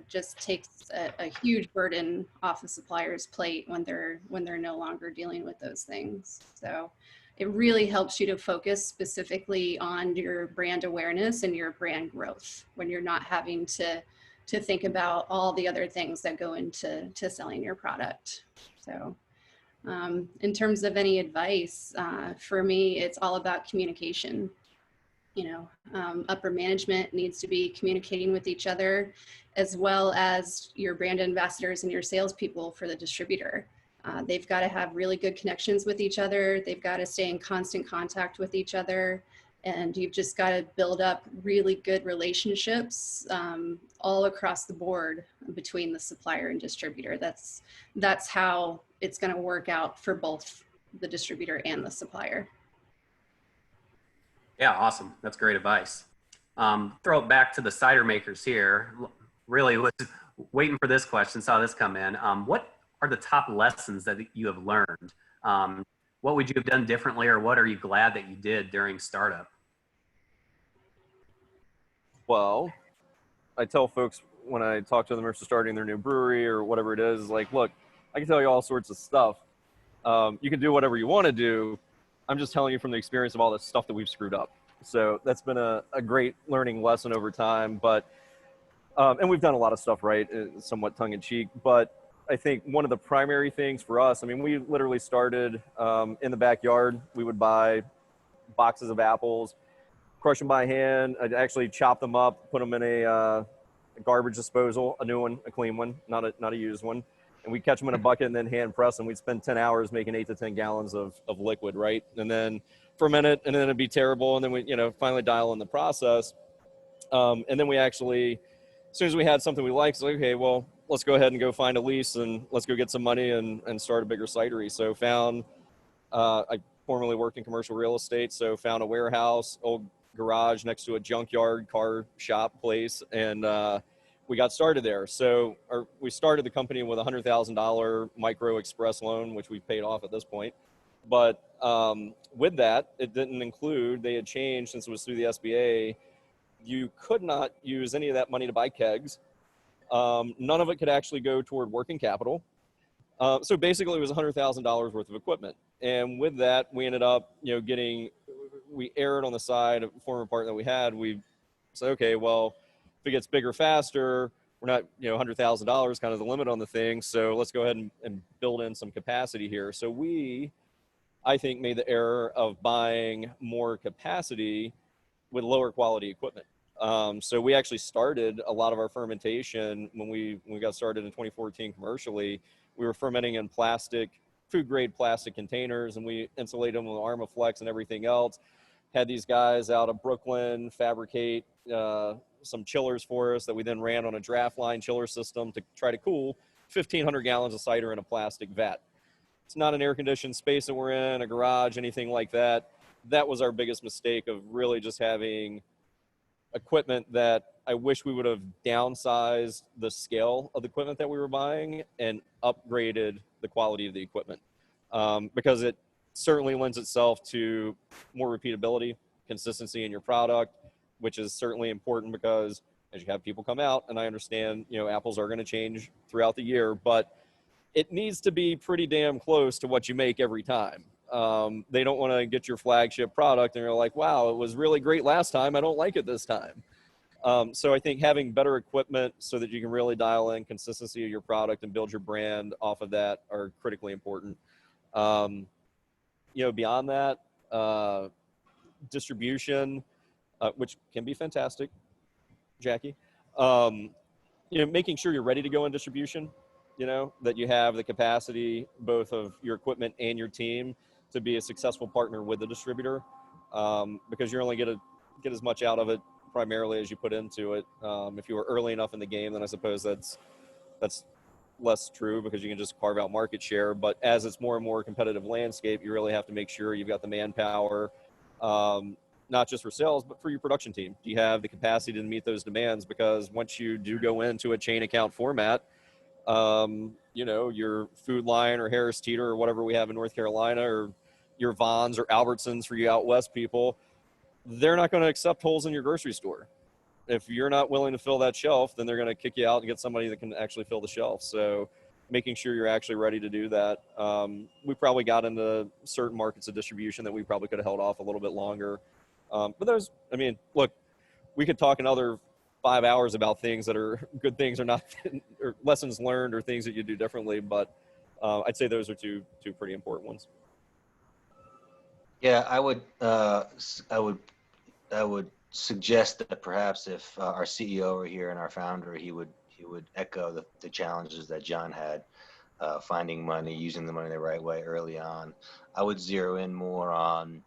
Just takes a huge burden off the supplier's plate when they're no longer dealing with those things. So it really helps you to focus specifically on your brand awareness and your brand growth when you're not having to think about all the other things that go into selling your product. So in terms of any advice, for me, it's all about communication. You know, upper management needs to be communicating with each other, as well as your brand ambassadors and your salespeople for the distributor. They've got to have really good connections with each other. They've got to stay in constant contact with each other. And you've just got to build up really good relationships all across the board between the supplier and distributor. That's how it's going to work out for both the distributor and the supplier. Yeah, awesome. That's great advice. Throw it back to the cider makers here. Really was waiting for this question, saw this come in. What are the top lessons that you have learned? What would you have done differently, or what are you glad that you did during startup? Well, I tell folks when I talk to them after starting their new brewery or whatever it is, like, look, I can tell you all sorts of stuff. You can do whatever you want to do. I'm just telling you from the experience of all the stuff that we've screwed up. So that's been a great learning lesson over time. But, and we've done a lot of stuff right, somewhat tongue in cheek. But I think one of the primary things for us, I mean, we literally started in the backyard. We would buy boxes of apples, crush them by hand. I'd actually chop them up, put them in a garbage disposal, a new one, a clean one, not a used one. And we'd catch them in a bucket and then hand press them. We'd spend 10 hours making 8 to 10 gallons of liquid, right? And then ferment it, and then it'd be terrible. And then we, finally dial in the process. And then we actually, as soon as we had something we liked, it's like, okay, well, let's go ahead and go find a lease and let's go get some money and start a bigger cidery. So I formerly worked in commercial real estate. So found a warehouse, old garage next to a junkyard car shop place. And, we got started there. So we started the company with a $100,000 micro express loan, which we've paid off at this point. But with that, it didn't include, they had changed since it was through the SBA. You could not use any of that money to buy kegs. None of it could actually go toward working capital. So basically it was $100,000 worth of equipment. And with that, we ended up, we erred on the side of the former partner that we had. We said, okay, well, if it gets bigger faster, we're not, $100,000 kind of the limit on the thing. So let's go ahead and build in some capacity here. So I think, made the error of buying more capacity with lower quality equipment. So we actually started a lot of our fermentation when we got started in 2014 commercially. We were fermenting in food grade plastic containers, and we insulated them with Armaflex and everything else. Had these guys out of Brooklyn fabricate some chillers for us that we then ran on a draft line chiller system to try to cool 1,500 gallons of cider in a plastic vat. It's not an air conditioned space that we're in, a garage, anything like that. That was our biggest mistake, of really just having equipment that I wish we would have downsized the scale of the equipment that we were buying and upgraded the quality of the equipment, because it certainly lends itself to more repeatability, consistency in your product, which is certainly important because as you have people come out, and I understand, apples are going to change throughout the year, but it needs to be pretty damn close to what you make every time. They don't want to get your flagship product and you're like, wow, it was really great last time, I don't like it this time. So I think having better equipment so that you can really dial in consistency of your product and build your brand off of that are critically important. Beyond that, distribution, which can be fantastic, Jackie. Making sure you're ready to go in distribution, that you have the capacity, both of your equipment and your team, to be a successful partner with the distributor, because you're only going to get as much out of it primarily as you put into it. If you were early enough in the game, then I suppose that's less true because you can just carve out market share. But as it's more and more competitive landscape, you really have to make sure you've got the manpower, not just for sales, but for your production team. Do you have the capacity to meet those demands? Because once you do go into a chain account format, you know, your Food Lion or Harris Teeter or whatever we have in North Carolina, or your Vons or Albertsons for you out west people, they're not going to accept holes in your grocery store. If you're not willing to fill that shelf, then they're going to kick you out and get somebody that can actually fill the shelf. So making sure you're actually ready to do that. We probably got into certain markets of distribution that we probably could have held off a little bit longer. But there's, I mean, look, we could talk another 5 hours about things that are good things or not, or lessons learned or things that you do differently. But I'd say those are two pretty important ones. Yeah, I would suggest that perhaps if our CEO were here and our founder, he would echo the challenges that John had, finding money, using the money the right way early on. I would zero in more on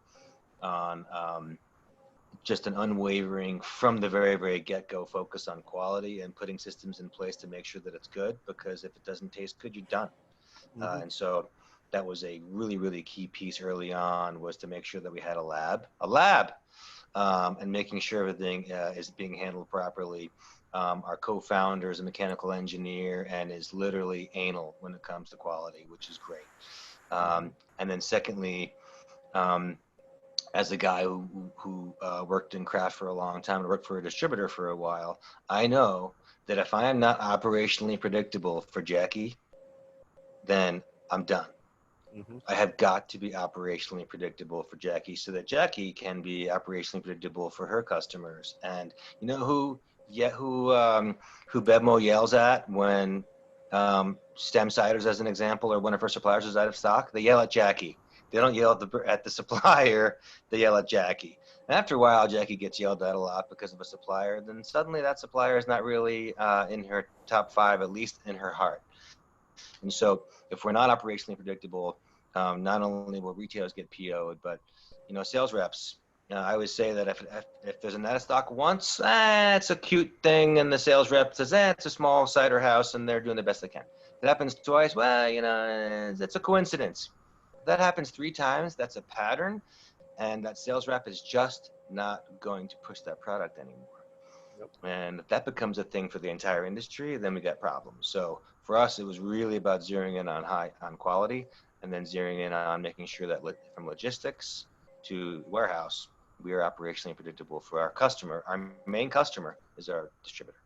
just an unwavering, from the very, very get-go, focus on quality and putting systems in place to make sure that it's good, because if it doesn't taste good, you're done. And so that was a really, really key piece early on, was to make sure that we had a lab, and making sure everything is being handled properly. Our co-founder is a mechanical engineer and is literally anal when it comes to quality, which is great. And then secondly, as a guy who worked in craft for a long time and worked for a distributor for a while, I know that if I am not operationally predictable for Jackie, then I'm done. I have got to be operationally predictable for Jackie so that Jackie can be operationally predictable for her customers. And you know who Bevmo yells at when Stem Ciders, as an example, or one of her suppliers is out of stock? They yell at Jackie. They don't yell at the supplier, they yell at Jackie. And after a while, Jackie gets yelled at a lot because of a supplier. Then suddenly that supplier is not really in her top 5, at least in her heart. And so if we're not operationally predictable, not only will retailers get PO'd, but sales reps. I always say that if there's an out of stock once, it's a cute thing, and the sales rep says, it's a small cider house, and they're doing the best they can. If it happens twice, well, it's a coincidence. If that happens 3 times, that's a pattern, and that sales rep is just not going to push that product anymore. And if that becomes a thing for the entire industry, then we got problems. So for us, it was really about zeroing in on quality, and then zeroing in on making sure that from logistics to warehouse, we are operationally predictable for our customer. Our main customer is our distributor.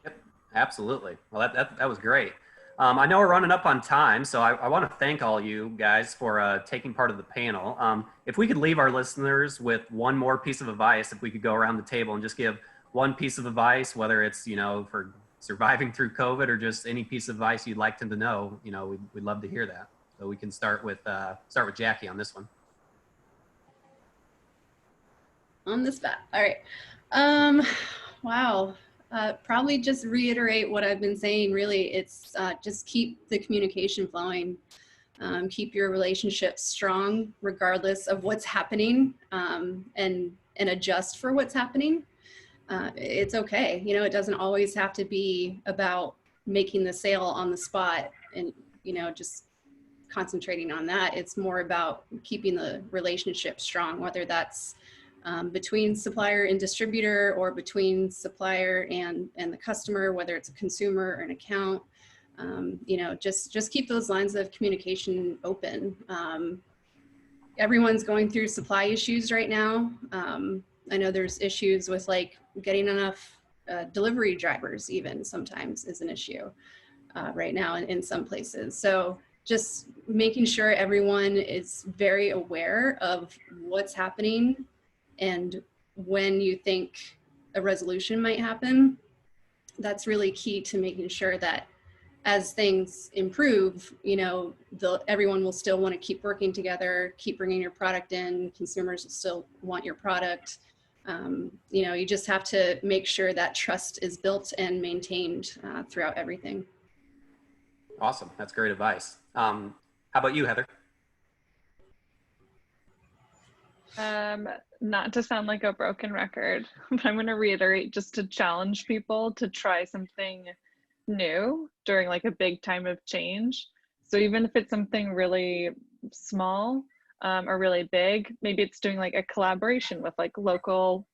Yep, absolutely. Well, that was great. I know we're running up on time, so I want to thank all you guys for taking part of the panel. If we could leave our listeners with one more piece of advice, if we could go around the table and just give one piece of advice, whether it's, for surviving through COVID or just any piece of advice you'd like them to know, we'd love to hear that. So we can start with Jackie on this one. On the spot. All right. Wow. Probably just reiterate what I've been saying. Really, it's just keep the communication flowing. Keep your relationships strong, regardless of what's happening, and adjust for what's happening. It's okay. It doesn't always have to be about making the sale on the spot and, just concentrating on that. It's more about keeping the relationship strong, whether that's between supplier and distributor, or between supplier and the customer, whether it's a consumer or an account. Just keep those lines of communication open. Everyone's going through supply issues right now. I know there's issues with getting enough delivery drivers, even sometimes is an issue right now in some places. So just making sure everyone is very aware of what's happening and when you think a resolution might happen. That's really key to making sure that as things improve, everyone will still want to keep working together, keep bringing your product in, consumers will still want your product. You just have to make sure that trust is built and maintained throughout everything. Awesome. That's great advice. How about you, Heather? Not to sound like a broken record, but I'm going to reiterate just to challenge people to try something new during a big time of change. So even if it's something really small or really big, maybe it's doing a collaboration with local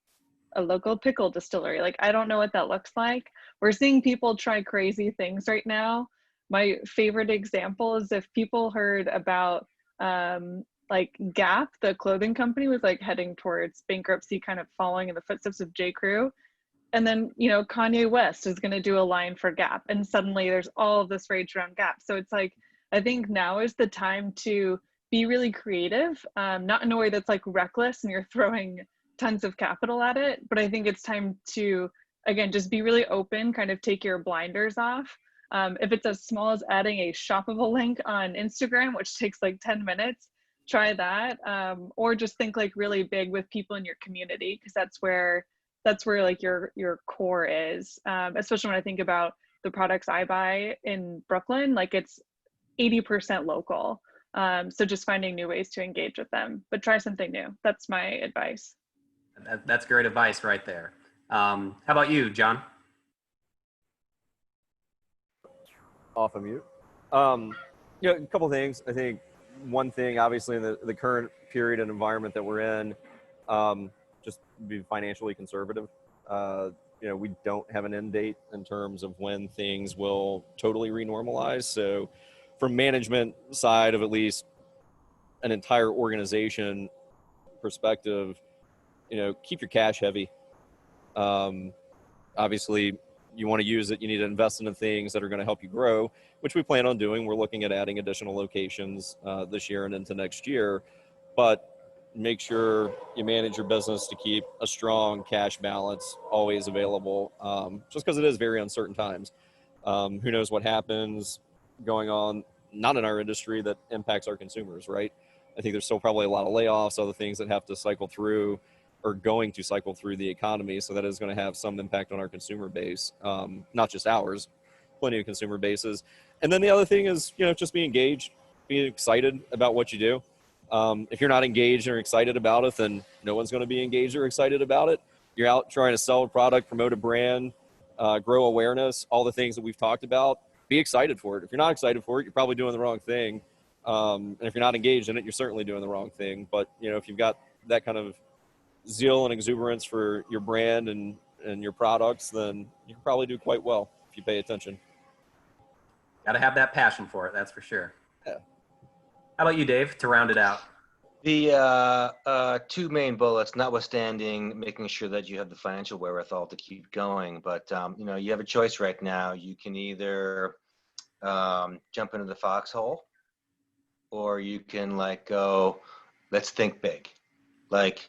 a local pickle distillery. Like, I don't know what that looks like. We're seeing people try crazy things right now. My favorite example is if people heard about like Gap, the clothing company, was like heading towards bankruptcy, kind of following in the footsteps of J. Crew. And then, you know, Kanye West is going to do a line for Gap. And suddenly there's all of this rage around Gap. So it's like, I think now is the time to be really creative, not in a way that's like reckless and you're throwing tons of capital at it. But I think it's time to, again, just be really open, kind of take your blinders off. If it's as small as adding a shoppable link on Instagram, which takes like 10 minutes, try that. Or just think like really big with people in your community, because that's where like your core is. Especially when I think about the products I buy in Brooklyn, like it's 80% local. So just finding new ways to engage with them, but try something new. That's my advice. That's great advice right there. How about you, John? Off of mute. Yeah, a couple things. I think one thing, obviously, in the current period and environment that we're in, just be financially conservative. You know, we don't have an end date in terms of when things will totally renormalize. So from management side of at least an entire organization perspective, you know, keep your cash heavy. Obviously, you want to use it, you need to invest into things that are going to help you grow, which we plan on doing. We're looking at adding additional locations this year and into next year, but make sure you manage your business to keep a strong cash balance always available, just because it is very uncertain times. Who knows what happens going on, not in our industry, that impacts our consumers, right? I think there's still probably a lot of layoffs, other things that have to cycle through or going to cycle through the economy. So that is going to have some impact on our consumer base, not just ours, plenty of consumer bases. And then the other thing is, you know, just be engaged, be excited about what you do. If you're not engaged or excited about it, then no one's going to be engaged or excited about it. You're out trying to sell a product, promote a brand, grow awareness, all the things that we've talked about. Be excited for it. If you're not excited for it, you're probably doing the wrong thing. And if you're not engaged in it, you're certainly doing the wrong thing. But, you know, if you've got that kind of zeal and exuberance for your brand and your products, then you can probably do quite well if you pay attention. Got to have that passion for it, that's for sure. Yeah. How about you, Dave, to round it out? The two main bullets, notwithstanding making sure that you have the financial wherewithal to keep going, but you know, you have a choice right now. You can either jump into the foxhole, or you can like go, let's think big. Like,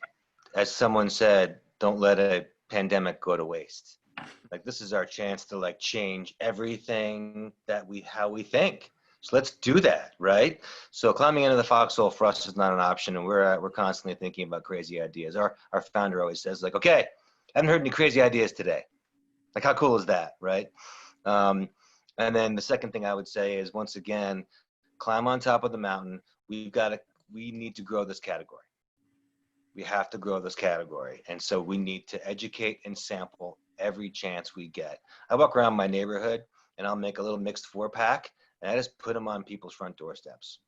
as someone said, don't let a pandemic go to waste. Like, this is our chance to like change everything that how we think. So let's do that, right? So climbing into the foxhole for us is not an option, and we're constantly thinking about crazy ideas. Our founder always says like, okay, I haven't heard any crazy ideas today. Like, how cool is that, right? And then the second thing I would say is, once again, climb on top of the mountain. We need to grow this category. We have to grow this category. And so we need to educate and sample every chance we get. I walk around my neighborhood and I'll make a little mixed 4-pack and I just put them on people's front doorsteps.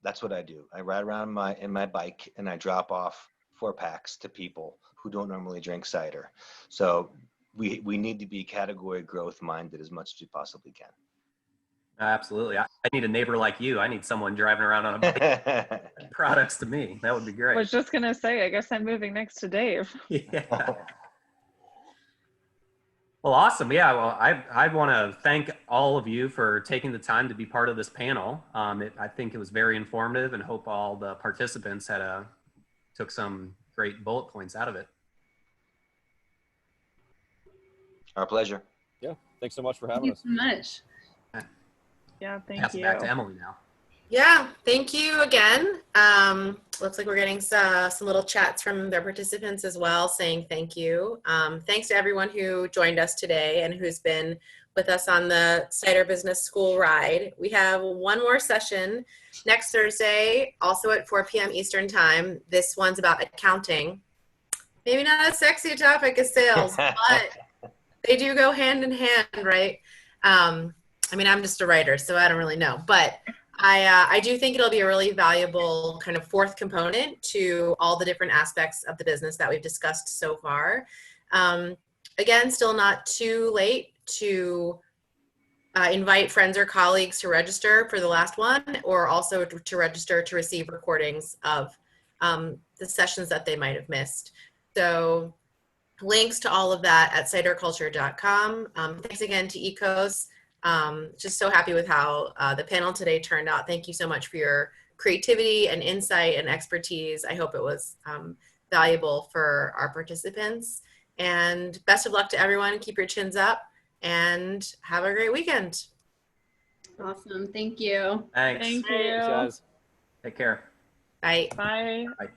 That's what I do. I ride around in my bike and I drop off 4-packs to people who don't normally drink cider. So we need to be category growth minded as much as we possibly can. Absolutely. I need a neighbor like you. I need someone driving around on a bike products to me. That would be great. I was just going to say, I guess I'm moving next to Dave. Yeah. Well, awesome. Yeah. Well, I want to thank all of you for taking the time to be part of this panel. I think it was very informative, and hope all the participants took some great bullet points out of it. Our pleasure. Yeah. Thanks so much for having us. Thank you so much. Yeah, thank Pass you. it back to Emily now. Yeah, thank you again. Looks like we're getting some little chats from their participants as well, saying thank you. Thanks to everyone who joined us today and who's been with us on the Cider Business School ride. We have one more session next Thursday, also at 4 p.m. Eastern Time. This one's about accounting. Maybe not as sexy a topic as sales, but they do go hand in hand, right? I mean, I'm just a writer, so I don't really know. But I do think it'll be a really valuable kind of fourth component to all the different aspects of the business that we've discussed so far. Again, still not too late to invite friends or colleagues to register for the last one, or also to register to receive recordings of the sessions that they might have missed. So links to all of that at ciderculture.com. Thanks again to Ekos. Just so happy with how the panel today turned out. Thank you so much for your creativity and insight and expertise. I hope it was valuable for our participants. And best of luck to everyone. Keep your chins up and have a great weekend. Awesome. Thank you. Thanks. Thank you. Thanks, guys. Take care. Bye. Bye. Bye.